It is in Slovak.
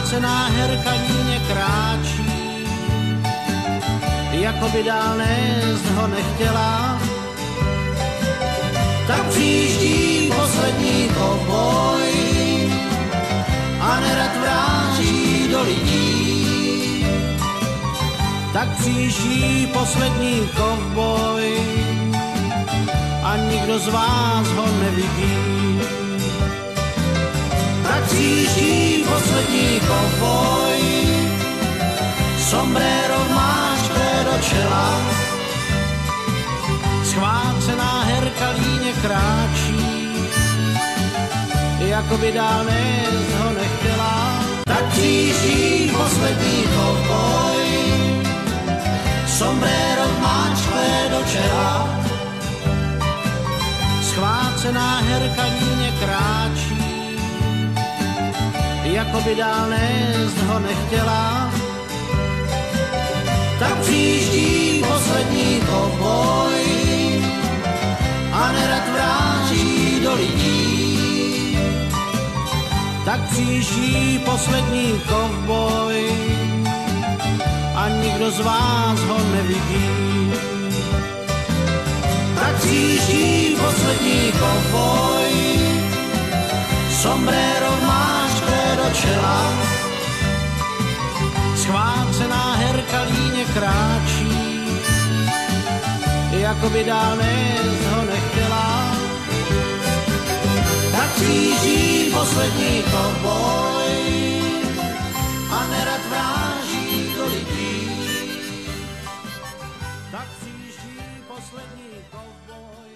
Schvácená herka líně kráčí, jako by dál nést ho nechtěla. Tak přijíždí poslední kovboj a nerad vráží do lidí. Tak přijíždí poslední kovboj a nikdo z vás ho nevidí. Tak přijíždí poslední kovboj, sombrero vmáčkne do čela. Schvácená herka líně kráčí, jako by dál nést ho nechtěla. Tak přijíždí poslední kovboj, sombrero vmáčkne do čela. Schvácená herka líně kráčí, jako by dál nést ho nechtěla. Tak přijíždí poslední kovboj a nerad vráží do lidí. Tak přijíždí poslední kovboj a nikdo z vás ho nevidí. Tak přijíždí poslední kovboj, sombrero vmáčkne do čela. Schvácená herka líně kráčí, jako by dál nést ho nechtěla. Tak přijíždí poslední kovboj a nerad vráží do lidí. Tak přijíždí poslední kovboj